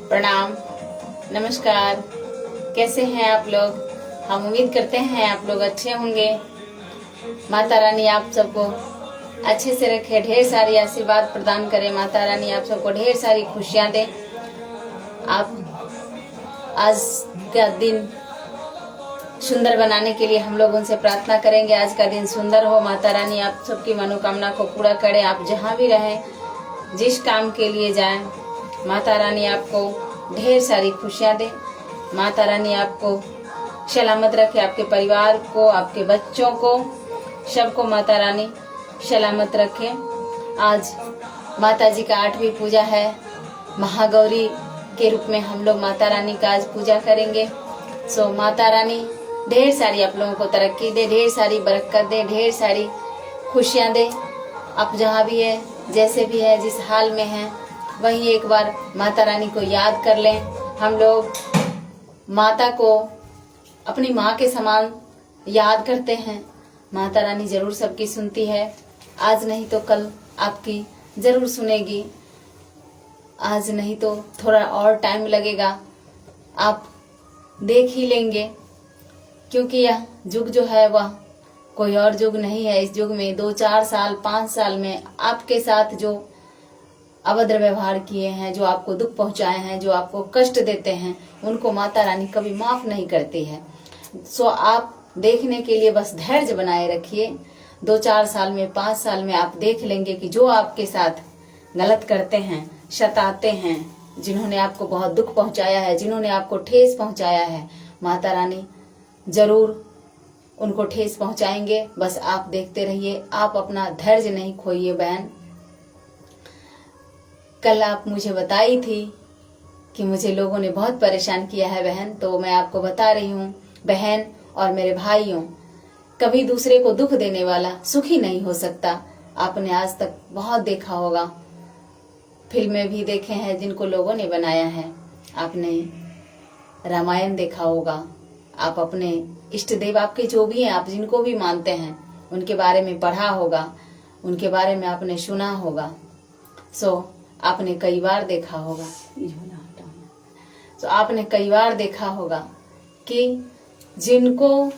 प्रणाम, नमस्कार। कैसे हैं आप लोग? हम उम्मीद करते हैं आप लोग अच्छे होंगे। माता रानी आप सबको अच्छे से रखे, ढेर सारी आशीर्वाद प्रदान करे। माता रानी आप सबको ढेर सारी खुशियां दे। आप आज का दिन सुंदर बनाने के लिए हम लोग उनसे प्रार्थना करेंगे। आज का दिन सुंदर हो। माता रानी आप सबकी मनोकामना को पूरा करे। आप जहाँ भी रहें, जिस काम के लिए जाएं, माता रानी आपको ढेर सारी खुशियां दे। माता रानी आपको सलामत रखे, आपके परिवार को, आपके बच्चों को, सबको माता रानी सलामत रखे। आज माता जी का 8वीं पूजा है। महागौरी के रूप में हम लोग माता रानी का आज पूजा करेंगे। सो माता रानी ढेर सारी आप लोगों को तरक्की दे, ढेर सारी बरकत दे, ढेर सारी खुशियां दे। आप जहाँ भी है, जैसे भी है, जिस हाल में हैं, वहीं एक बार माता रानी को याद कर लें। हम लोग माता को अपनी माँ के समान याद करते हैं। माता रानी जरूर सबकी सुनती है। आज नहीं तो कल आपकी जरूर सुनेगी। आज नहीं तो थोड़ा और टाइम लगेगा, आप देख ही लेंगे। क्योंकि यह युग जो है वह कोई और युग नहीं है। इस युग में 2-4 साल 5 साल में आपके साथ जो अभद्र व्यवहार किए हैं, जो आपको दुख पहुंचाए हैं, जो आपको कष्ट देते हैं, उनको माता रानी कभी माफ नहीं करती है। सो आप देखने के लिए बस धैर्य बनाए रखिए। 2-4 साल में 5 साल में आप देख लेंगे कि जो आपके साथ गलत करते हैं, सताते हैं, जिन्होंने आपको बहुत दुख पहुंचाया है, जिन्होंने आपको ठेस पहुंचाया है, माता रानी जरूर उनको ठेस पहुंचाएंगे। बस आप देखते रहिए। आप अपना धैर्य नहीं खोइए बहन। कल आप मुझे बताई थी कि मुझे लोगों ने बहुत परेशान किया है बहन, तो मैं आपको बता रही हूँ बहन और मेरे भाइयों, कभी दूसरे को दुख देने वाला सुखी नहीं हो सकता। आपने आज तक बहुत देखा होगा, फिल्में भी देखे हैं जिनको लोगों ने बनाया है। आपने रामायण देखा होगा। आप अपने इष्ट देव आपके जो भी हैं, आप जिनको भी मानते हैं, उनके बारे में पढ़ा होगा, उनके बारे में आपने सुना होगा। सो आपने कई बार देखा होगा, आपने कई बार देखा होगा कि जिनको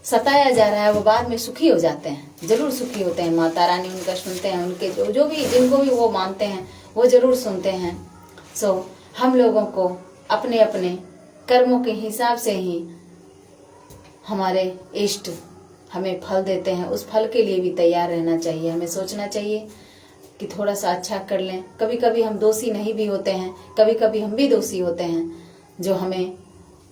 सताया जा रहा है वो बाद में सुखी हो जाते हैं, जरूर सुखी होते हैं। माता रानी उनका सुनते हैं, उनके जो भी जिनको भी वो मानते हैं वो जरूर सुनते हैं। सो हम लोगों को अपने अपने कर्मों के हिसाब से ही हमारे इष्ट हमें फल देते हैं। उस फल के लिए भी तैयार रहना चाहिए। हमें सोचना चाहिए कि थोड़ा सा अच्छा कर लें। कभी कभी हम दोषी नहीं भी होते हैं, कभी कभी हम भी दोषी होते हैं, जो हमें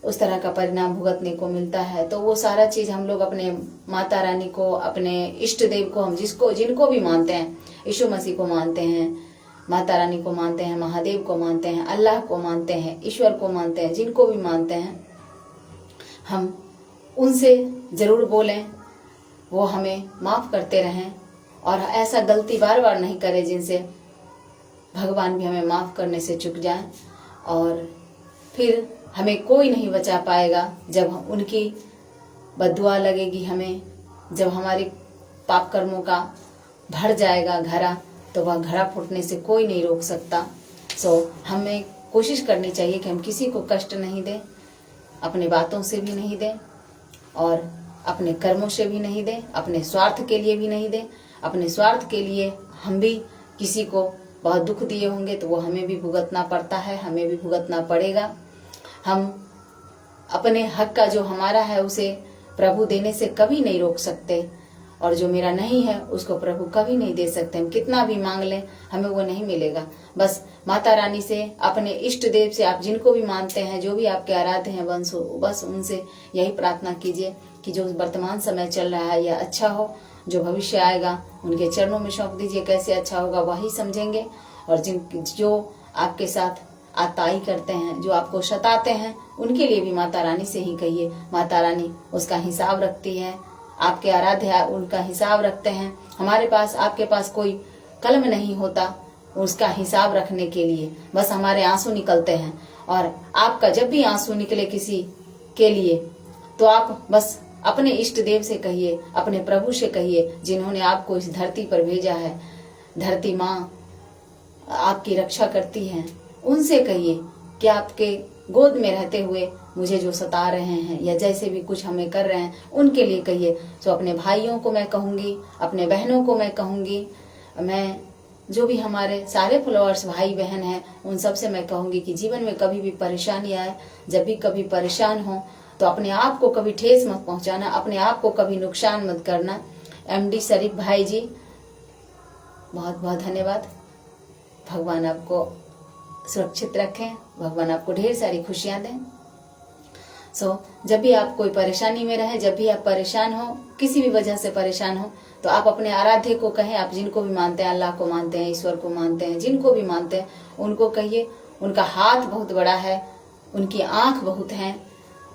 उस तरह का परिणाम भुगतने को मिलता है। तो वो सारा चीज हम लोग अपने माता रानी को, अपने इष्ट देव को, हम जिनको भी मानते हैं, यीशु मसीह को मानते हैं, माता रानी को मानते हैं, महादेव को मानते हैं, अल्लाह को मानते हैं, ईश्वर को मानते हैं, जिनको भी मानते हैं, हम उनसे जरूर बोलें, वो हमें माफ करते रहें और ऐसा गलती बार बार नहीं करें जिनसे भगवान भी हमें माफ करने से चूक जाए। और फिर हमें कोई नहीं बचा पाएगा जब उनकी बद्दुआ लगेगी हमें। जब हमारे पाप कर्मों का भर जाएगा घड़ा, तो वह घड़ा फूटने से कोई नहीं रोक सकता। सो हमें कोशिश करनी चाहिए कि हम किसी को कष्ट नहीं दें, अपने बातों से भी नहीं दें और अपने कर्मों से भी नहीं दें, अपने स्वार्थ के लिए भी नहीं दें। अपने स्वार्थ के लिए हम भी किसी को बहुत दुख दिए होंगे तो वो हमें भी भुगतना पड़ता है, हमें भी भुगतना पड़ेगा। हम अपने हक का जो हमारा है उसे प्रभु देने से कभी नहीं रोक सकते, और जो मेरा नहीं है उसको प्रभु कभी नहीं दे सकते। हम कितना भी मांग लें, हमें वो नहीं मिलेगा। बस माता रानी से, अपने इष्ट देव से, आप जिनको भी मानते हैं, जो भी आपके आराध्य हैं वंश हो, बस उनसे यही प्रार्थना कीजिए कि जो वर्तमान समय चल रहा है यह अच्छा हो, जो भविष्य आएगा उनके चरणों में सौंप दीजिए। कैसे अच्छा होगा वही समझेंगे। और जो आपके साथ आताई करते हैं, जो आपको सताते हैं, उनके लिए भी माता रानी से ही कहिए। माता रानी उसका हिसाब रखती है। आपके आराध्य उनका हिसाब रखते हैं। हमारे पास, आपके पास कोई कलम नहीं होता उसका हिसाब रखने के लिए, बस हमारे आंसू निकलते हैं। और आपका जब भी आंसू निकले किसी के लिए, तो आप बस अपने इष्ट देव से कहिए, अपने प्रभु से कहिए, जिन्होंने आपको इस धरती पर भेजा है। धरती माँ आपकी रक्षा करती है, उनसे कहिए कि आपके गोद में रहते हुए मुझे जो सता रहे हैं या जैसे भी कुछ हमें कर रहे हैं उनके लिए कहिए। तो अपने भाइयों को मैं कहूंगी, अपने बहनों को मैं कहूंगी, मैं जो भी हमारे सारे फॉलोअर्स भाई बहन हैं उन सब से मैं कहूंगी कि जीवन में कभी भी परेशानी आए, जब भी कभी परेशान हो तो अपने आप को कभी ठेस मत पहुंचाना, अपने आप को कभी नुकसान मत करना। एमडी शरीफ भाई जी बहुत बहुत धन्यवाद। भगवान आपको सुरक्षित रखें, भगवान आपको ढेर सारी खुशियां दें। जब भी आप कोई परेशानी में रहे, जब भी आप परेशान हो, किसी भी वजह से परेशान हो, तो आप अपने आराध्य को कहें। आप जिनको भी मानते हैं, अल्लाह को मानते हैं, ईश्वर को मानते हैं, जिनको भी मानते हैं उनको कहिए। उनका हाथ बहुत बड़ा है, उनकी आंख बहुत है,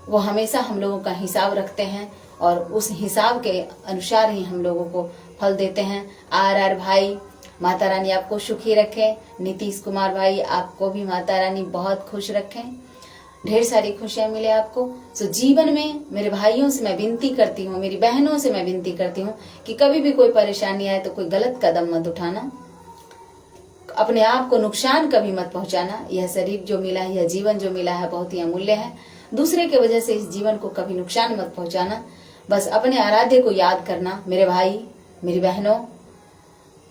वो हमेशा हम लोगों का हिसाब रखते हैं और उस हिसाब के अनुसार ही हम लोगों को फल देते हैं। आर भाई, माता रानी आपको सुखी रखे। नीतीश कुमार भाई, आपको भी माता रानी बहुत खुश रखें, ढेर सारी खुशियां मिले आपको। जीवन में मेरे भाइयों से मैं विनती करती हूँ, मेरी बहनों से मैं विनती करती हूँ कि कभी भी कोई परेशानी आए तो कोई गलत कदम मत उठाना, अपने आप को नुकसान कभी मत पहुंचाना। यह शरीर जो मिला है, यह जीवन जो मिला है बहुत ही अमूल्य है। दूसरे के वजह से इस जीवन को कभी नुकसान मत पहुंचाना। बस अपने आराध्य को याद करना मेरे भाई, मेरी बहनों।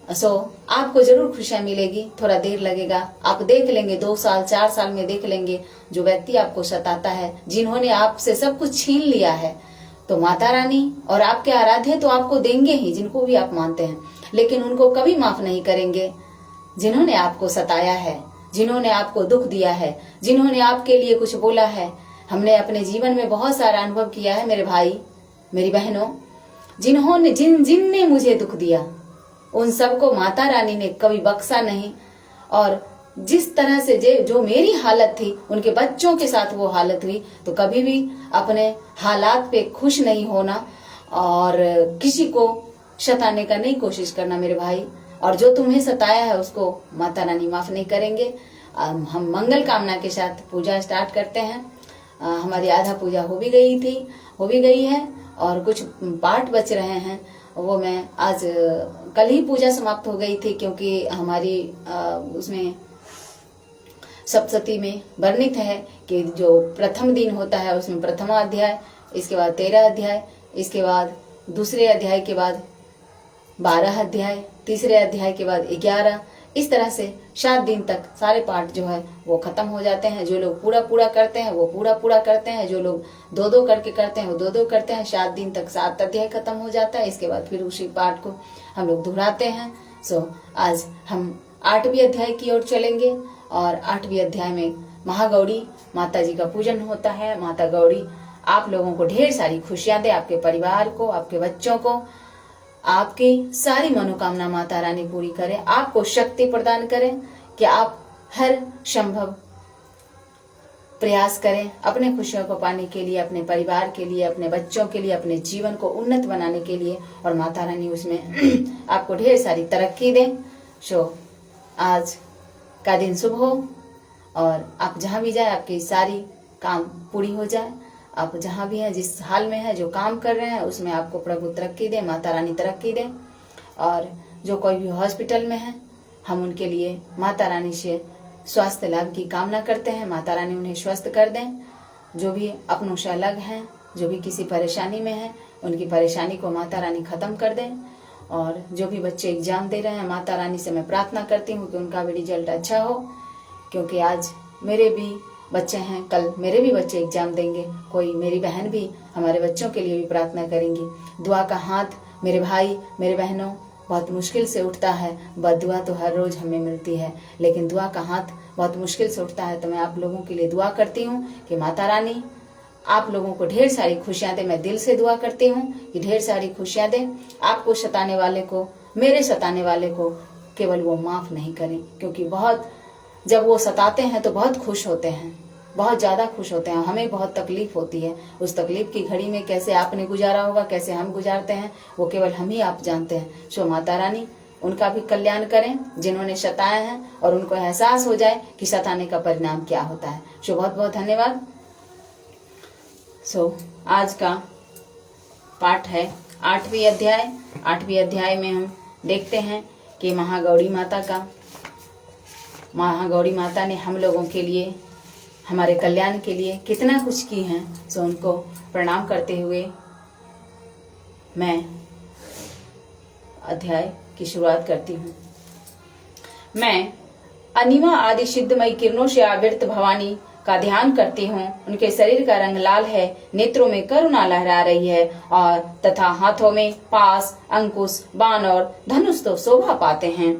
आपको जरूर खुशियां मिलेगी, थोड़ा देर लगेगा, आप देख लेंगे 2 साल 4 साल में देख लेंगे जो व्यक्ति आपको सताता है, जिन्होंने आपसे सब कुछ छीन लिया है, तो माता रानी और आपके आराध्य तो आपको देंगे ही, जिनको भी आप मानते हैं, लेकिन उनको कभी माफ नहीं करेंगे जिन्होंने आपको सताया है, जिन्होंने आपको दुख दिया है, जिन्होंने आपके लिए कुछ बोला है। हमने अपने जीवन में बहुत सारा अनुभव किया है मेरे भाई, मेरी बहनों। जिनने मुझे दुख दिया उन सबको माता रानी ने कभी बख्शा नहीं। और जिस तरह से जो मेरी हालत थी उनके बच्चों के साथ वो हालत हुई, तो कभी भी अपने हालात पे खुश नहीं होना और किसी को सताने का नहीं कोशिश करना मेरे भाई। और जो तुम्हें सताया है उसको माता रानी माफ नहीं करेंगे। हम मंगल कामना के साथ पूजा स्टार्ट करते हैं। हमारी आधा पूजा हो भी गई है और कुछ पाठ बच रहे हैं, वो मैं आज कल ही पूजा समाप्त हो गई थी, क्योंकि हमारी उसमें सप्तशती में वर्णित है कि जो प्रथम दिन होता है उसमें प्रथमा अध्याय, इसके बाद 13 अध्याय, इसके बाद दूसरे अध्याय के बाद 12 अध्याय, तीसरे अध्याय के बाद 11, इस तरह से 7 दिन तक सारे पाठ जो है वो खत्म हो जाते हैं। जो लोग पूरा करते हैं वो पूरा करते हैं, जो लोग 2 करके करते हैं वो 2 करते हैं। 7 दिन तक 7 अध्याय खत्म हो जाता है, इसके बाद फिर उसी पाठ को हम लोग दोहराते हैं। आज हम 8वें अध्याय की ओर चलेंगे और 8वें अध्याय में महागौरी माता जी का पूजन होता है। माता गौरी आप लोगों को ढेर सारी खुशियां दे, आपके परिवार को, आपके बच्चों को, आपकी सारी मनोकामना माता रानी पूरी करें, आपको शक्ति प्रदान करें कि आप हर संभव प्रयास करें अपने खुशियों को पाने के लिए, अपने परिवार के लिए, अपने बच्चों के लिए, अपने जीवन को उन्नत बनाने के लिए, और माता रानी उसमें आपको ढेर सारी तरक्की दें। आज का दिन शुभ हो और आप जहां भी जाए आपकी सारी काम पूरी हो जाए। आप जहां भी हैं, जिस हाल में है, जो काम कर रहे हैं उसमें आपको प्रभु तरक्की दे, माता रानी तरक्की दे। और जो कोई भी हॉस्पिटल में है हम उनके लिए माता रानी से स्वास्थ्य लाभ की कामना करते हैं, माता रानी उन्हें स्वस्थ कर दें। जो भी अपनों से अलग हैं, जो भी किसी परेशानी में है, उनकी परेशानी को माता रानी खत्म कर दें। और जो भी बच्चे एग्जाम दे रहे हैं, माता रानी से मैं प्रार्थना करती हूँ कि उनका भी रिजल्ट अच्छा हो, क्योंकि आज मेरे भी बच्चे हैं, कल मेरे भी बच्चे एग्जाम देंगे, कोई मेरी बहन भी हमारे बच्चों के लिए भी प्रार्थना करेंगी। दुआ का हाथ मेरे भाई, मेरे बहनों बहुत मुश्किल से उठता है। बदुआ तो हर रोज हमें मिलती है, लेकिन दुआ का हाथ बहुत मुश्किल से उठता है। तो मैं आप लोगों के लिए दुआ करती हूँ कि माता रानी आप लोगों को ढेर सारी खुशियां दे। मैं दिल से दुआ करती हूँ कि ढेर सारी खुशियां दे। आपको सताने वाले को, मेरे सताने वाले को केवल वो माफ नहीं करें, क्योंकि जब वो सताते हैं तो बहुत खुश होते हैं, बहुत ज्यादा खुश होते हैं। हमें बहुत तकलीफ होती है, उस तकलीफ की घड़ी में कैसे आपने गुजारा होगा, कैसे हम गुजारते हैं, वो केवल हम ही आप जानते हैं। माता रानी उनका भी कल्याण करें जिन्होंने सताए हैं, और उनको एहसास हो जाए कि सताने का परिणाम क्या होता है। बहुत बहुत धन्यवाद। आज का पाठ है 8वीं अध्याय। 8वीं अध्याय में हम देखते हैं कि महागौरी माता ने हम लोगों के लिए हमारे कल्याण के लिए कितना कुछ की हैं, सो उनको प्रणाम करते हुए मैं अध्याय की शुरुआत करती हूँ। मैं अनिमा आदि सिद्धमयी किरणों से आवृत भवानी का ध्यान करती हूँ। उनके शरीर का रंग लाल है, नेत्रों में करुणा लहरा रही है और तथा हाथों में पास, अंकुश, बाण और धनुष तो शोभा पाते हैं।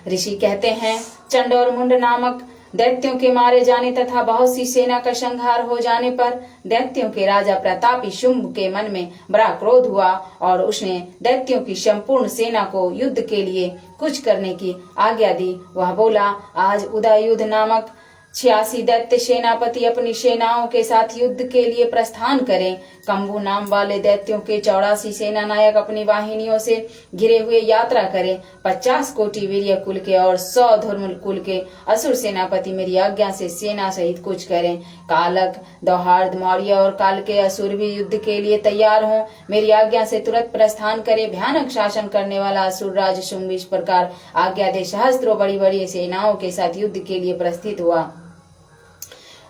ऋषि कहते हैं, चंड और मुंड नामक दैत्यों के मारे जाने तथा बहुत सी सेना का संहार हो जाने पर दैत्यों के राजा प्रतापी शुंभ के मन में बड़ा क्रोध हुआ और उसने दैत्यों की संपूर्ण सेना को युद्ध के लिए कुछ करने की आज्ञा दी। वह बोला, आज उदयुद्ध नामक 86 दैत्य सेनापति अपनी सेनाओं के साथ युद्ध के लिए प्रस्थान करें। कंबू नाम वाले दैत्यों के 84 सेना नायक अपनी वाहिनियों से घिरे हुए यात्रा करें। 50 कोटि वीर्य कुल के और 100 धर्म कुल के असुर सेनापति मेरी आज्ञा से सेना सहित कुछ करें। कालक, दौहार्द, मौर्य और काल के असुर भी युद्ध के लिए तैयार हों। मेरी आज्ञा से तुरंत प्रस्थान करे। भयानक शासन करने वाला असुर राज शुंभ इस प्रकार आज्ञा दे सहस्त्रों बड़ी बड़ी सेनाओं के साथ युद्ध के लिए प्रस्थित हुआ।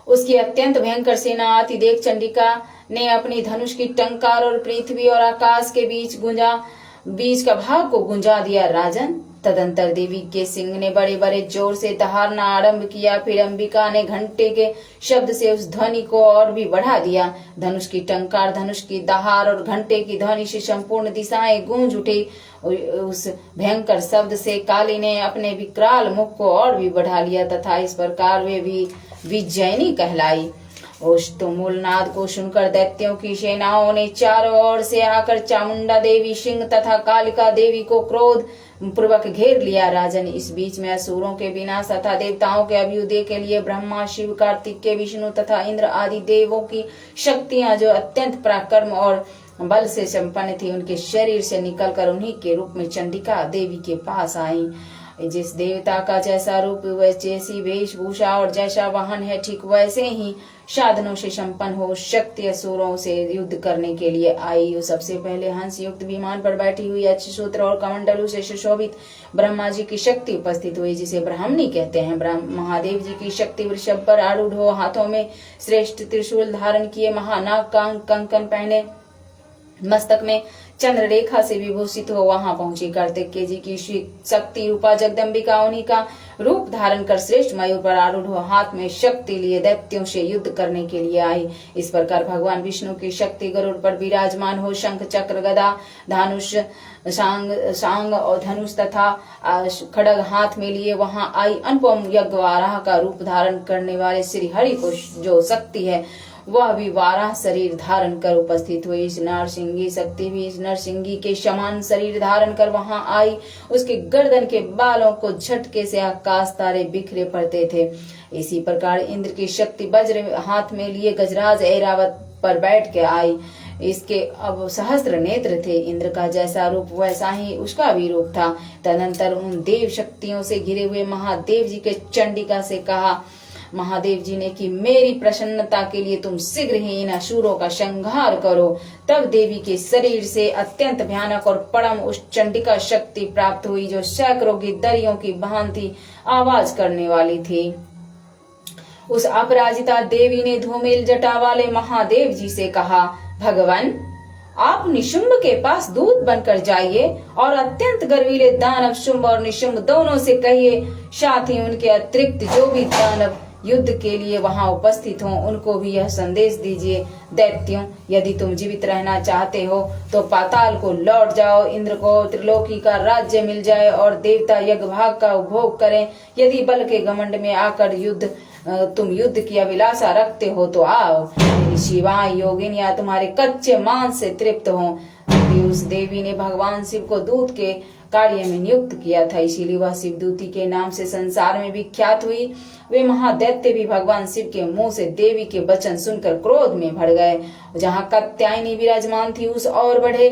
उसकी अत्यंत भयंकर सेना आती देख चंडिका ने अपनी धनुष की टंकार और पृथ्वी और आकाश के बीच का भाग को गुंजा दिया। राजन, तदंतर देवी के सिंह ने बड़े बड़े जोर से दहाड़ना आरंभ किया। फिर अंबिका ने घंटे के शब्द से उस ध्वनि को और भी बढ़ा दिया। धनुष की टंकार, धनुष की दहाड़ और घंटे की ध्वनि से संपूर्ण दिशाएं गूंज उठी। उस भयंकर शब्द से काली ने अपने विकराल मुख को और भी बढ़ा लिया तथा इस प्रकार वे भी विजयनी कहलाई। उस तुमुल नाद को सुनकर दैत्यों की सेनाओं ने चारों ओर से आकर चामुंडा देवी, सिंह तथा कालिका देवी को क्रोध पूर्वक घेर लिया। राजन, इस बीच में असुरों के विनाश तथा देवताओं के अभ्युदय के लिए ब्रह्मा, शिव, कार्तिकेय, विष्णु तथा इंद्र आदि देवों की शक्तियां जो अत्यंत पराक्रम और बल से संपन्न थी, उनके शरीर से निकलकर उन्हीं के रूप में चंडिका देवी के पास आई। जिस देवता का जैसा रूप, जैसी वेशभूषा और जैसा वाहन है, ठीक वैसे ही साधनों से संपन्न हो शक्ति असुरों से युद्ध करने के लिए आई। सबसे पहले हंस युक्त विमान पर बैठी हुई अच्छी सूत्र और कमंडलों से सुशोभित ब्रह्मा जी की शक्ति उपस्थित हुई, जिसे ब्राह्मणी कहते हैं। महादेव जी की शक्ति वृषभ पर आरूढ़ हो, हाथों में श्रेष्ठ त्रिशूल धारण किए, महानाग का कंकन पहने, मस्तक में चंद्र रेखा से विभूषित हो वहां पहुंची। कार्तिकेय जी की शक्ति रूपा जगदम्बिका उन्हीं का रूप धारण कर श्रेष्ठ मयूर पर आरूढ़ हो हाथ में शक्ति लिए दैत्यों से युद्ध करने के लिए आई। इस प्रकार भगवान विष्णु की शक्ति गरुड़ पर विराजमान हो शंख, चक्र, गदा, धनुष, सांग और धनुष तथा खड़ग हाथ में लिए वहां आई। अनुपम यज्ञ वाराह का रूप धारण करने वाले श्री हरि को जो शक्ति है, वह भी वाराह शरीर धारण कर उपस्थित हुई। इस नरसिंगी शक्ति भी इस नरसिंगी के समान शरीर धारण कर वहां आई। उसके गर्दन के बालों को झटके से आकाश तारे बिखरे पड़ते थे। इसी प्रकार इंद्र की शक्ति वज्र हाथ में लिए गजराज ऐरावत पर बैठ के आई। इसके अब सहस्त्र नेत्र थे। इंद्र का जैसा रूप वैसा ही उसका भी रूप था। तदनंतर उन देव शक्तियों से घिरे हुए महादेव जी के चंडिका से कहा, महादेव जी ने कि मेरी प्रसन्नता के लिए तुम शीघ्र ही इन असुरों का संहार करो। तब देवी के शरीर से अत्यंत भयानक और परम उस चंडिका शक्ति प्राप्त हुई, जो सैकड़ों की दरियों की भांति आवाज करने वाली थी। उस अपराजिता देवी ने धूमिल जटा वाले महादेव जी से कहा, भगवान, आप निशुंभ के पास दूत बनकर जाइए और अत्यंत गर्वीले दानव शुंभ और निशुंभ दोनों से कहिए, साथ ही उनके अतिरिक्त जो भी दानव युद्ध के लिए वहां उपस्थित हों, उनको भी यह संदेश दीजिए, दैत्यों, यदि तुम जीवित रहना चाहते हो तो पाताल को लौट जाओ। इंद्र को त्रिलोकी का राज्य मिल जाए और देवता यज्ञ भाग का उपभोग करें। यदि बल के घमंड में आकर तुम युद्ध की अभिलाषा रखते हो तो आओ। शिवाय योगिनियां तुम्हारे कच्चे मांस से तृप्त हों। उस देवी ने भगवान शिव को दूत के कार्य में नियुक्त किया था, इसीलिए वह शिवदूती के नाम से संसार में विख्यात हुई। वे महादैत्य भी भगवान शिव के मुंह से देवी के वचन सुनकर क्रोध में भर गए। जहाँ कात्यायनी विराजमान थी उस और बढ़े।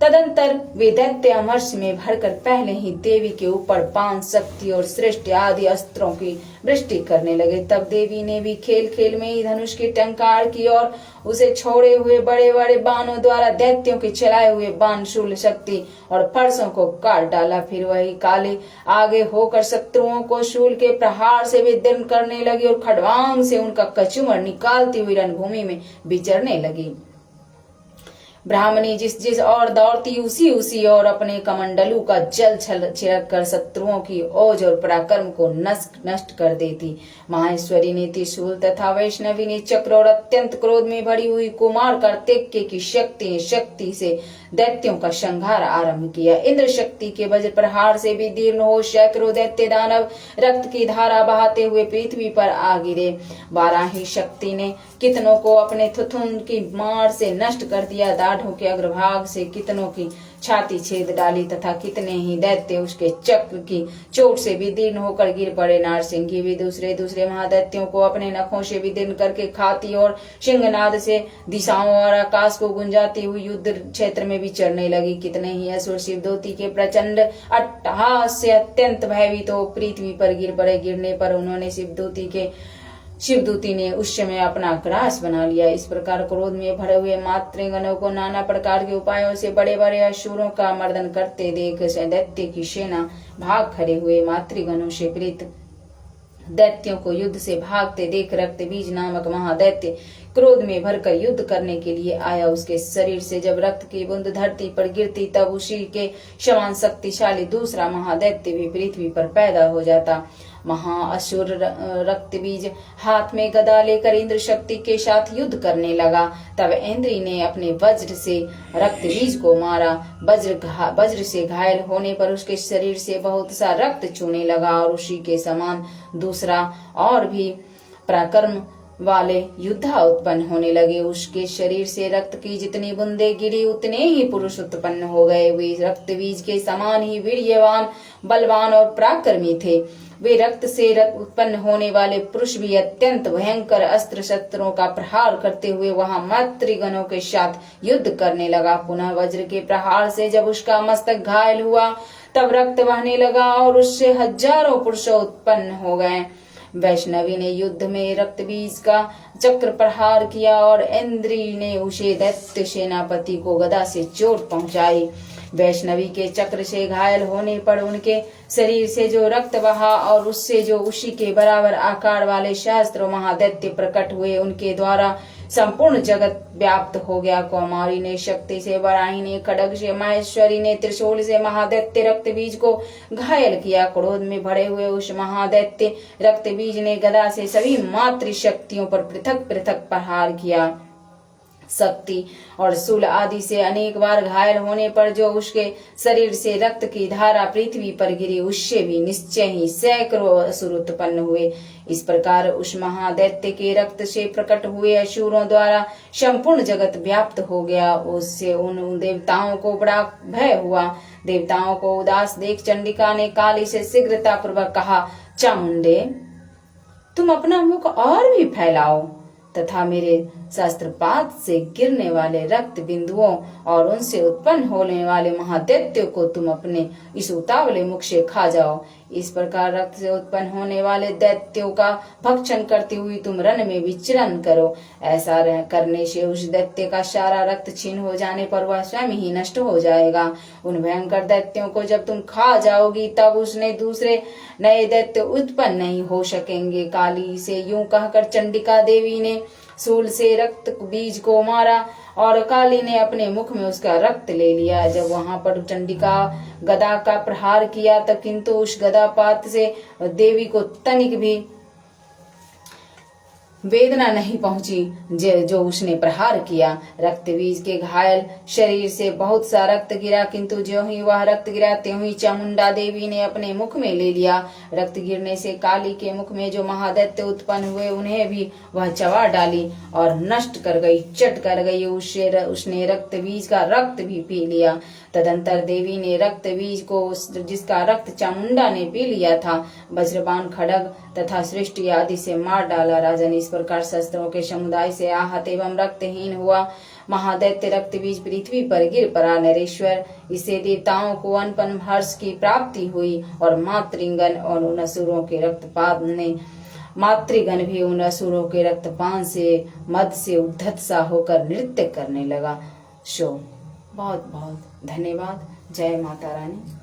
तदंतर वे दैत्य अमरस में भरकर पहले ही देवी के ऊपर बाण, शक्ति और सृष्टि आदि अस्त्रों की वृष्टि करने लगे। तब देवी ने भी खेल खेल में ही धनुष की टंकार की और उसे छोड़े हुए बड़े बड़े बाणों द्वारा दैत्यों के चलाए हुए बाण, शूल, शक्ति और फरसों को काट डाला। फिर वही काली आगे होकर शत्रुओं को शूल के प्रहार से विदीर्ण करने लगी और खड्वांग से उनका कचूमर निकालती हुई रणभूमि में विचरने लगी। ब्राह्मणी जिस जिस और दौड़ती उसी और अपने कमंडलू का जल छिड़क कर शत्रुओं की ओज और पराक्रम को नष्ट कर देती। माहेश्वरी ने त्रिशूल तथा वैष्णवी ने चक्र और अत्यंत क्रोध में भरी हुई कुमार कार्तिकेय की शक्ति से दैत्यों का संहार आरंभ किया। इंद्र शक्ति के वज्र प्रहार से भी दीर्ण हो सैकड़ों दैत्य दानव रक्त की धारा बहाते हुए पृथ्वी पर आ गिरे। वाराही शक्ति ने कितनों को अपने थुथुन की मार से नष्ट कर दिया। दाढ़ों के अग्रभाग से कितनों की छाती छेद डाली तथा कितने ही दैत्य उसके चक्र की चोट से विदीर्ण होकर गिर पड़े। नारसिंही भी दूसरे महादैत्यों को अपने नखों से विदीर्ण करके खाती और सिंहनाद से दिशाओं और आकाश को गुंजाती हुई युद्ध क्षेत्र में विचरने लगी। कितने ही असुर शिवदूती के प्रचंड अट्टहास से अत्यंत भयभीत हो पृथ्वी पर गिर पड़े। गिरने पर उन्होंने शिवदूती ने उस समय अपना ग्रास बना लिया। इस प्रकार क्रोध में भरे हुए मातृगणों को नाना प्रकार के उपायों से बड़े बड़े असुरों का मर्दन करते देख दैत्य की सेना भाग खड़े हुए। मातृगणों से प्रीत दैत्यों को युद्ध से भागते देख रक्तबीज नामक महादैत्य क्रोध में भरकर युद्ध करने के लिए आया। उसके शरीर से जब रक्त की बूंद धरती पर गिरती तब उसी के समान शक्तिशाली दूसरा महादैत्य भी पृथ्वी पर पैदा हो जाता। महाअसुर रक्तबीज हाथ में गदा लेकर इंद्र शक्ति के साथ युद्ध करने लगा। तब इंद्री ने अपने वज्र से रक्तबीज को मारा। वज्र से घायल होने पर उसके शरीर से बहुत सा रक्त चूने लगा और उसी के समान दूसरा और भी पराक्रम वाले योद्धा उत्पन्न होने लगे। उसके शरीर से रक्त की जितनी बूंदे गिरी उतने ही पुरुष उत्पन्न हो गए। वे रक्तबीज के समान ही वीर्यवान, बलवान और पराक्रमी थे। वे रक्त से उत्पन्न होने वाले पुरुष भी अत्यंत भयंकर अस्त्र शस्त्रों का प्रहार करते हुए वहां मातृगणों के साथ युद्ध करने लगा। पुनः वज्र के प्रहार से जब उसका मस्तक घायल हुआ तब रक्त बहने लगा और उससे हजारों पुरुष उत्पन्न हो गए। वैष्णवी ने युद्ध में रक्तबीज का चक्र प्रहार किया और इंद्री ने उसे दैत्य सेनापति को गदा से चोट पहुंचाई। वैष्णवी के चक्र से घायल होने पर उनके शरीर से जो रक्त बहा और उससे जो उसी के बराबर आकार वाले सहस्त्रों महादैत्य प्रकट हुए, उनके द्वारा संपूर्ण जगत व्याप्त हो गया। कौमारी ने शक्ति से, वराही ने खड्ग से, माहेश्वरी ने त्रिशूल से महादैत्य रक्तबीज को घायल किया। क्रोध में भरे हुए उस महादैत्य रक्तबीज ने गदा से सभी मातृ शक्तियों पर पृथक पृथक प्रहार किया। शक्ति और शूल आदि से अनेक बार घायल होने पर जो उसके शरीर से रक्त की धारा पृथ्वी पर गिरी, उससे भी निश्चय ही सैकड़ों असुर उत्पन्न हुए। इस प्रकार उस महादैत्य के रक्त से प्रकट हुए असुरों द्वारा संपूर्ण जगत व्याप्त हो गया। उससे उन देवताओं को बड़ा भय हुआ। देवताओं को उदास देख चंडिका ने काली से शीघ्रता पूर्वक कहा, चामुंडे, तुम अपना मुख और भी फैलाओ तथा मेरे शस्त्रपात से गिरने वाले रक्त बिंदुओं और उनसे उत्पन्न होने वाले महादैत्यों को तुम अपने इस उतावले मुख से खा जाओ। इस प्रकार रक्त से उत्पन्न होने वाले दैत्यों का भक्षण करती हुई तुम रण में विचरण करो। ऐसा करने से उस दैत्य का सारा रक्त छीन हो जाने पर वह स्वयं ही नष्ट हो जाएगा। उन भयंकर दैत्यों को जब तुम खा जाओगी तब उसने दूसरे नए दैत्य उत्पन्न नहीं हो सकेंगे। काली से यूं कहकर चंडिका देवी ने शूल से रक्त बीज को मारा और काली ने अपने मुख में उसका रक्त ले लिया। जब वहां पर चंडिका गदा का प्रहार किया तब किंतु उस गदापात से देवी को तनिक भी वेदना नहीं पहुंची जो उसने प्रहार किया। रक्तबीज के घायल शरीर से बहुत सा रक्त गिरा, किंतु जो ही वह रक्त गिरा त्यों ही चामुंडा देवी ने अपने मुख में ले लिया। रक्त गिरने से काली के मुख में जो महादैत्य उत्पन्न हुए उन्हें भी वह चबा डाली और नष्ट कर गई, चट कर गई। उसने रक्तबीज का रक्त भी पी लिया। तदंतर देवी ने रक्त बीज को, जिसका रक्त चामुंडा ने पी लिया था, वज्रबाण, खड्ग तथा सृष्टि आदि से मार डाला। राजन इस प्रकार शस्त्रों के समुदाय से आहत एवं रक्तहीन हुआ। महादैत्य रक्त बीज पृथ्वी पर गिर पड़ा। नरेश्वर, इससे देवताओं को अनपन हर्ष की प्राप्ति हुई और मातृगण और उन असुरों के रक्तपात ने मातृगण भी उन असुरों के रक्तपान से मद से उद्धत सा होकर नृत्य करने लगा। शो बहुत बहुत धन्यवाद। जय माता रानी।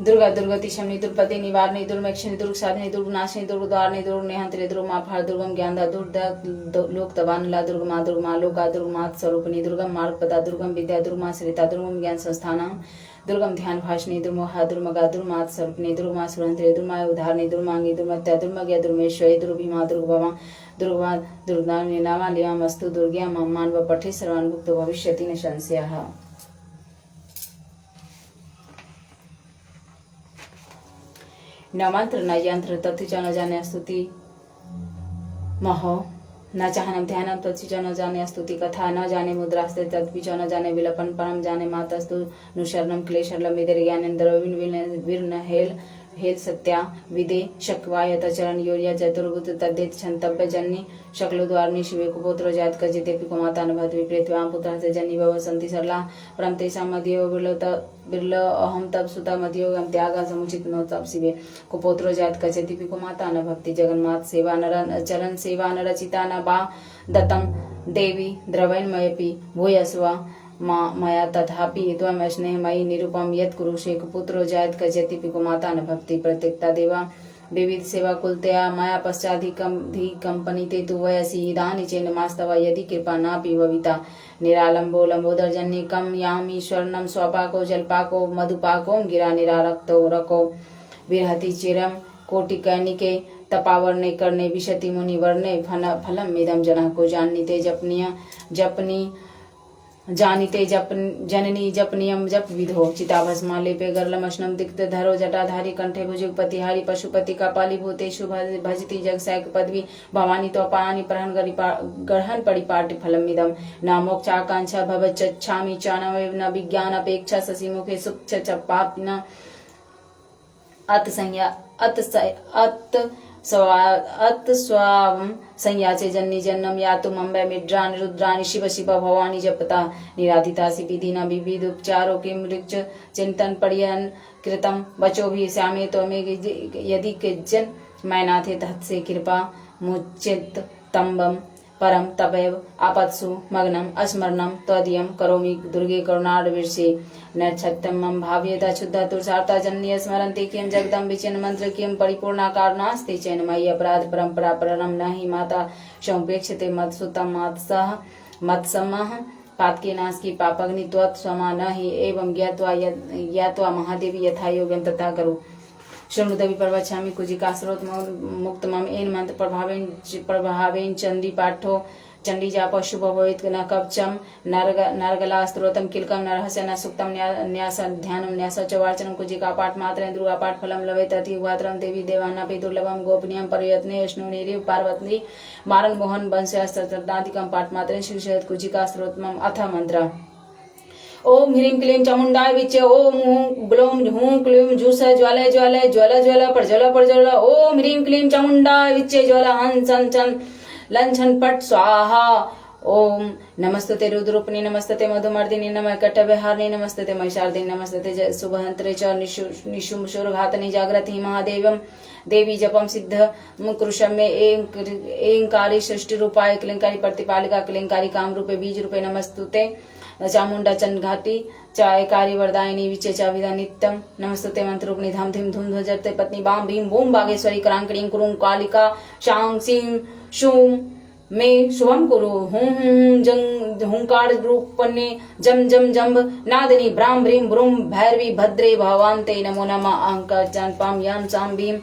दुर्गा दुर्गति शमनी दुर्पति निवारणी दुर्मेक्षणी दुर्ग साधनी दुर्ग नाशिनी दुर्ग द्वारणी दुर्ग नेहंत्री दुर्ग माफार दुर्गम ज्ञानदा दुर्ग लोक तबानला दुर्ग माँ लोका दुर्ग मात स्वरूपिणी दुर्गम मार्गपदा दुर्गम विद्या दुर्ग माँ श्रिता दुर्गम ज्ञान संस्थानम दुर्गम ध्यान भाषणी दुर्मोहा दुर्मगा दुर्मात स्वरूपिणी दुर्गमा सुरंत्री दुर्माय उदाहरणी दुर्मांगी दुर्मत्या दुर्मज्ञ दुर्मेश्वरी दुर्भीमा दुर्गभमा दुर्गवा दुर्गा नामालियामस्तु दुर्ग्या मम्मान व पठे सर्वान् भुक्तो भविष्यति न संशयः। न मंत्र न यंत्र तथ्य च न जाने स्तुति महो न चाहनम ध्यानम तथ्य च न जाने स्तुति कथा न जाने मुद्रास्ते तत्पि च न जाने विलपन परम जाने मातस्तु नुशरणम क्लेशरलम विदर ज्ञानेन्द्र विर्ण हेल सत्या विदे शक्वायत चरण योर्या चतुर्भुत तद्देत छंतव्य जन्नी शकलो द्वारनी शिवे कुपुत्र जात कजिते पिको माता नभत विप्रेत्वाम पुत्र से जन्नी भव संति सरला परम तेषां मध्यो बिरल अहम तब सुता मध्यो गम त्याग समुचित नो तब शिवे कुपुत्र जात कजति पिको माता न भक्ति जगन्मात सेवा नर चरण सेवा न रचिता न बा दत्तम देवी द्रवैन्मयपि भूयस्वा मया तथापि त्वं स्नेहमयी निरूपम यत् कुरुषे पुत्रो जायत कजति पिको माता न भक्ति प्रत्यक्ता देवा विविध सेवा कुलतया माया पश्चाधिकंपनीते तु वयसि इदानी चेन मास्तव यदि कृपा नापि भविता निरालंबो लंबोदर जन्निकम यामी स्वर्णम स्वपाको जलपाको मधुपाको गिरा निरारक्तो रको विरहति चिरम कोटिकैनिके तपावर्णे करने विशति मुनि वर्णे फलम मिदम जनः को जानिते जपनी जानिते जननी जपनियम जप विधो चिताभस्मा लेपे गर्लमश्नम दिक्त धरो जटाधारी कंठे भुजुगपतिहारी पशुपति का पाली भूतेषु भजती जगसैक पदवी भवानी तो पानी गढ़न परिपाटि फलमिदम न मोक्षाकांक्षा भवच्छामि चानव न विज्ञान अपेक्षा शशि मुखे सुख पाप न अत स्वाम संयाचे जन्नी जन्नम या तुम अम्बे मिड्रानि रुद्रानि शिव शिव भवानी जपता निराधितासी विधि न विविध उपचारों के मृक्ष चिंतन पर्यन कृतम बचो भी श्यामे तो में यदि किज्जन मैनाथे तत् से कृपा मुचित तंबम परम तपैव आपत्सु मग्नम अस्मरणम त्वदीयं करोमि दुर्गे करुणार्विषे न छत्तमं भाव्येत शुद्ध तुषार्ता जन्य स्मरन्ति किं जगदम्बि चेन मंत्र किं परिपूर्णाकार नास्ति चेन मयि अपराध परंपरा प्रणम न हि माता समुपेक्षते मत्सुतम मातसः मत्समः पातके नाश की पापग्नि त्वत् स्वमा न हि एवं ज्ञात्वा महादेवी यथा योग्यं तथा करो शृणुदेवी प्रवक्ष्यामि कुजिका स्रोत मुक्त मम एन मंत्र प्रभावेन चंडी पाठो चंडी जाप शुभ भवेत् न कवचम नरगला स्त्रोतम किलकम नरहस्य न सुक्तम न्यास ध्यानम न्यास चवार्चनम कुजिका पाठ मात्रेन दुर्गा पाठ फलम लवेत् अति वात्रम देवी देवानापि दुर्लभम गोपनीयम परियत्ने विष्णुनिरि पार्वती मारन मोहन वंशयास्त्रदादिकम पाठ मात्रेन शिवशयत् कुजिका स्त्रोतमम अथ मंत्र ओम ह्रीं क्लीं चामुंडाय विच्चे ओम ग्लोम हूं क्लीं झूस ज्वालय ज्वालय ज्वल ज्वल प्रज्वल ओम ह्रीं क्लीं चामुंडाय विच्चे ज्वल हं चं चं लंछन पट स्वाहा ओम नमस्तते रुद्रूपिणी नमस्तते मधुमर्दिनी नमः कटविहारिणी नमस्तते महिषार्दिनी नमस्तते शुभहंत्रे च निशुम्भशूरघातनि जागृति महादेवम देवी जपम सिद्ध मुकृशम में एंकारी सृष्टि रूपाय क्लिंकारी प्रतिपालिका क्लिंकारी काम रूपे बीज रूपे नमस्तुते चामुंडा चंघाटी चायकारी वरदायिनी विचे चाविदा नित्यम नमस्तते मंत्रूपनी धाम धीम धूम ध्वजते पत्नी बाम भीम बूम बागेश्वरी क्रांकड़ी कुरुम कालिका शांग सिंह शूम में शुभम कुरु हूं जंग हुंकार रूपन्ने जम जम जम्ब नादिनी ब्राह्म भ्रीम ब्रूम भैरवी भद्रे भवान्ते नमो नमः अहंकार जानपाम याम साम भीम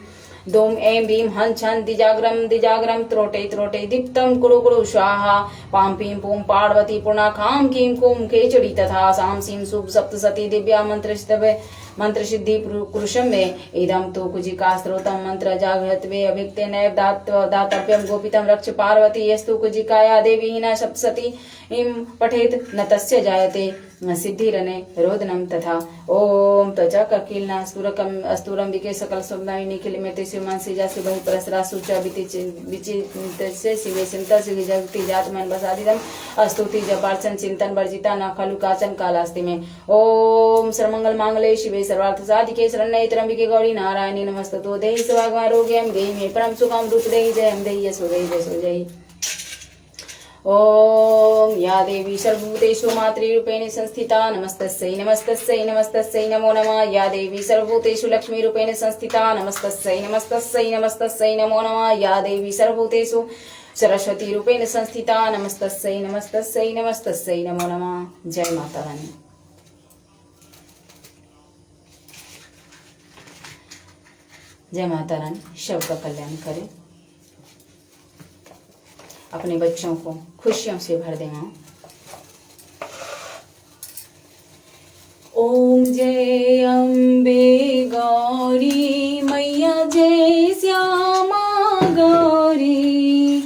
दोम एम भीम हं छन दिजाग्रम त्रोटे त्रोटे दीप्तम कुरु कुरु स्वाहा पाम पीम पूम पार्वती पूर्णा खाम कीम कुम खेचड़ी तथा साम सीम शुभ सप्तसती दिव्या मंत्र मंत्र सिद्धि पुरुषम में इदम तो कुजिका स्त्रोतम मंत्र जागृतवे अभिक्ते नैव दातव्यम गोपितम रक्ष पार्वती यस्तु कुजिकाया देवी हिना सप्तसती इम पठेत न तस्य जायते सिद्धिरने रोदनम तथा ओम त्वचा ककीलना अस्तूरम विके सकल स्वप्नानि निखिल में तेसु मानसी जासु बहु परसरा सुचा विचितस्य शिवे चिंता शिवे जगति जात मन बसादिदम अस्तुति जपार्चन चिंतन वर्जिता न खलु काचन कालास्ति में ओम सर्वमंगल मांगले शिवे सर्वार्थ साधिके शरण्ये त्र्यंबके गौरी नारायणी नमस्ततो देहि सुभागवान रोग्यम देहि मे परम सुखम रूप देहि जयम देहि यशो देहि जयसो जय। ओम या देवी सर्वभूतेषु मातृरूपेण संस्थिता नमस्तस्यै नमस्तस्यै नमस्तस्यै नमो नमः। या देवी सर्वभूतेषु लक्ष्मीरूपेण संस्थिता नमस्तस्यै नमस्तस्यै नमस्तस्यै नमो नमः। या देवी सर्वभूतेषु सरस्वती रूपेण संस्थिता नमस्तस्यै नमस्तस्यै नमस्तस्यै नमो नमः। जय माता रानी। जय माता रानी। शव का कल्याण करें, अपने बच्चों को खुशियों से भर दें। ओम जय अम्बे गौरी मैया जय श्यामा गौरी,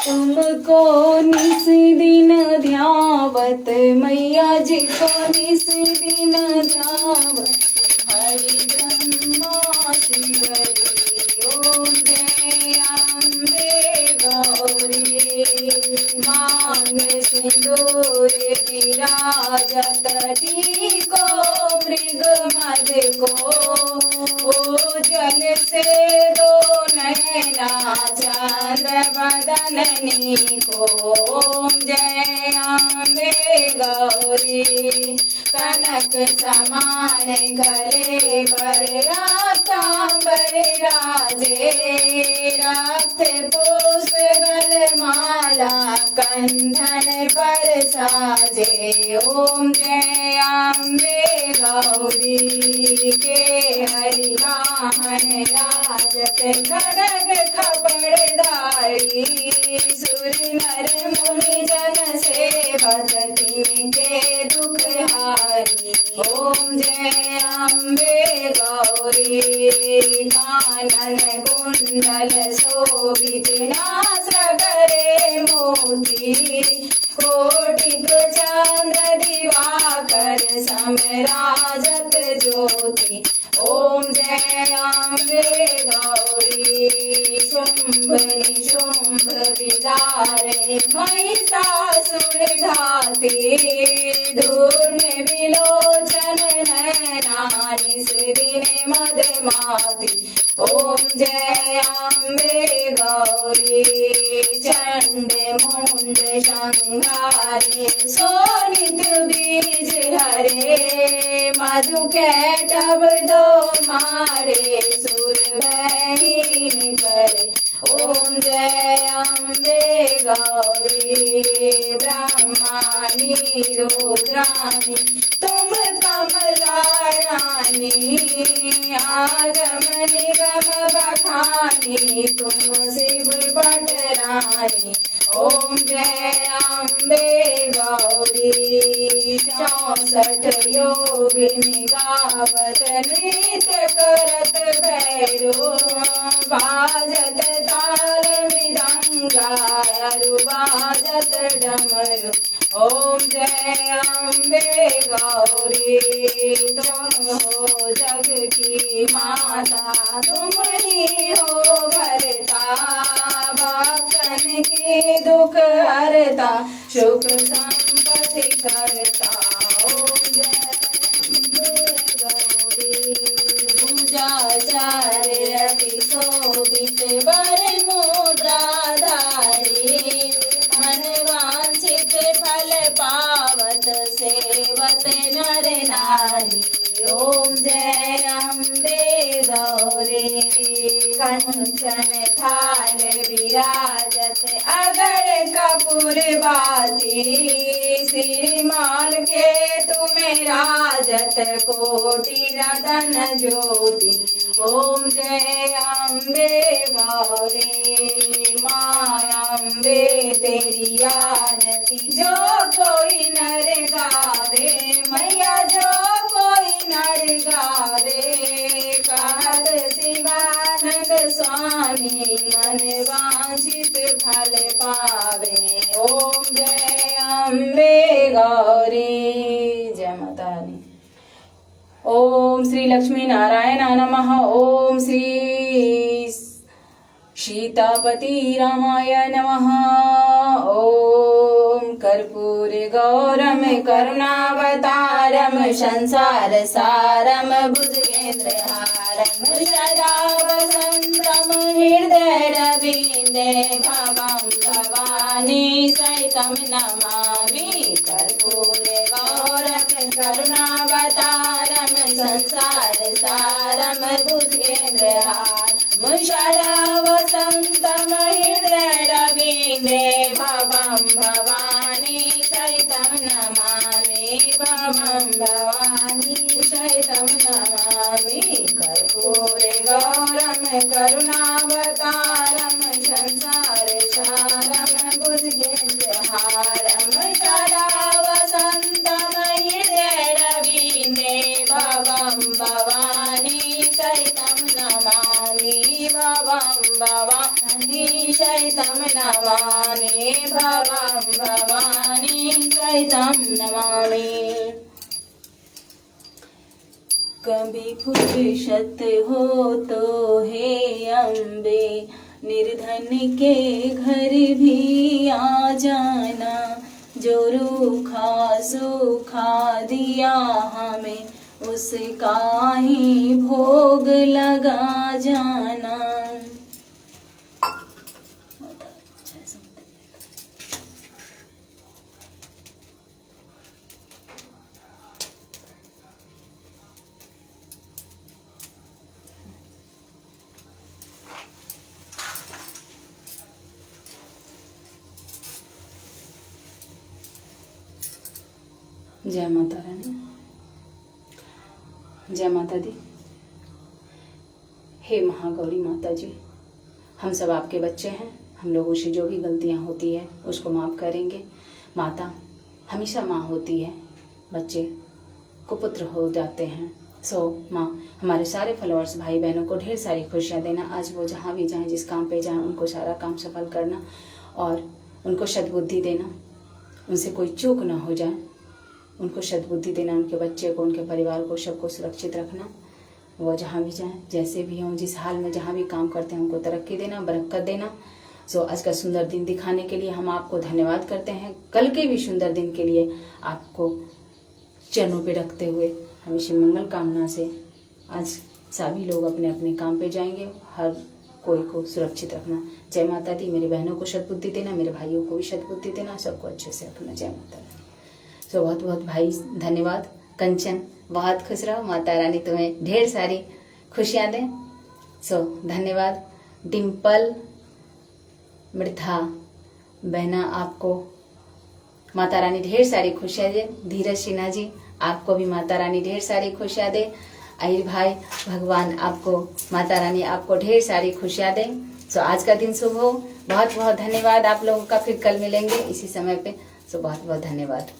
तुमको निस दिन ध्यावत मैया जी को निस दिन ध्यावत हरि ब्रह्मा शिवरी। ओम जय अम्बे गौरी मांग सिंदूर विराजत टीको मृग मद को, ओ जल से दो नैना चंद्र बदननी को। ओम जय अम्बे गौरी कनक समान गले पर रातांबर राजे, रक्त पुष्प गल माला कंधन पर साजे। ओम जय अम्बे गौरी के हरि वाहन राजत खड़ग खबरदारी, सुर नर मुनि जन सेवक के दुख हारी। ओम जय अम्बे गौरी कानन कुंडल शोभित नास करे मोती, कोटिक चंद्र दिवाकर समराजत ज्योति। ओम जय अम्बे गौरी शुंभ निशुंभ विदारे महिषासुर घाती, दूर में विलोचन नैना निस दिन मदमाती। ओम जय अम्बे गौरी चंड मुंड संहारे, सोनित बीज हरे मधु कैटभ दो मारे, सुर बहीन करे। ओम जय अम्बे गौरी ब्रह्माणी रुद्राणी तुम कमला रानी, आगम निगम बखानी तुम शिव पटरानी। ओम जय अम्बे गौरी 64 योगिनी गावत नृत्य करत भैरो, बाजत ताल मृदंगा बाजत डमरू। ओम जय अम्बे गौरी तुम हो जग की माता, तुम ही हो भरता भक्तन की दुख हरता, सुख संपत्ति करता। ओम जय गौरी पूजाचार्य अति शोभित वर मुद्राधारी, मन वांछित फल पावत सेवत नर नारी। ओम जय अम्बे गौरी कंचन थाल विराजत अगर कपूर बाती, श्रीमाल के तुम्हें राजत कोटि रतन ज्योति। ओम जय अम्बे गौरी माया अम्बे तेरी आरती, जो कोई नर गावे मैया जो कोई नर गावे, मन वांछित फल पावे। ओम जय अम्बे गौरी। जय माता रानी। ओम श्री लक्ष्मी नारायण नमः। ओम श्री सीतापति रामाय नमः। ओम कर्पूर गौरम करुणावतारम संसार सारम भुजगेन्द्रहारम सदा वसंतम हृदय रवीन्द्रे भवं भवानी सहितं नमामि। कर्पूर गौरम करुणावतारम संसार सारम भुजगेन्द्रहारम सदा वसंतम हृदय रवीन्द्रे भवं भवानी सहितं नमामि। भवं भवानी सहितं नमामि। कर्पूर गौरम करुणावतारम संसार सारम भुजगेन्द्रहारम सदा वसंतम हृदय रवीन्द्रे भवं भवानी सहितं नमामि। भवं भवानी सहितं नमामि। भवं भवानी सहितं नमामि। कभी फुर्सत हो तो हे अम्बे निर्धन के घर भी आ जाना। जो रूखा सूखा दिया हमें उसका ही भोग लगा जाना। जय माता रानी। जय माता दी। हे महागौरी माता जी, हम सब आपके बच्चे हैं। हम लोगों से जो भी गलतियां होती है उसको माफ़ करेंगे। माता हमेशा माँ होती है, बच्चे कुपुत्र हो जाते हैं। सो माँ हमारे सारे फॉलोअर्स भाई बहनों को ढेर सारी खुशियाँ देना। आज वो जहाँ भी जाएं, जिस काम पे जाएं, उनको सारा काम सफल करना और उनको सद्बुद्धि देना। उनसे कोई चूक ना हो जाए, उनको सद्बुद्धि देना। उनके बच्चे को, उनके परिवार को, सबको सुरक्षित रखना। वो जहाँ भी जाएं, जैसे भी हों, जिस हाल में जहाँ भी काम करते हैं, उनको तरक्की देना, बरकत देना। सो आज का सुंदर दिन दिखाने के लिए हम आपको धन्यवाद करते हैं। कल के भी सुंदर दिन के लिए आपको चरणों पे रखते हुए हमेशा मंगल कामना से आज सभी लोग अपने अपने काम पे जाएंगे। हर कोई को सुरक्षित रखना। जय माता दी। मेरी बहनों को सद्बुद्धि देना, मेरे भाइयों को भी सद्बुद्धि देना, सबको अच्छे से रखना। जय माता दी। सो बहुत बहुत भाई धन्यवाद। कंचन बहुत खुश रहो, माता रानी तुम्हें ढेर सारी खुशियाँ दें। सो धन्यवाद। डिम्पल, मृथा बहना, आपको माता रानी ढेर सारी खुशियाँ दे। धीरज सिन्हा जी, आपको भी माता रानी ढेर सारी खुशियाँ दे। अहिर भाई, भगवान आपको, माता रानी आपको ढेर सारी खुशियाँ दे। सो आज का दिन शुभ हो। बहुत बहुत धन्यवाद आप लोगों का। फिर कल मिलेंगे इसी समय पे। सो बहुत बहुत धन्यवाद।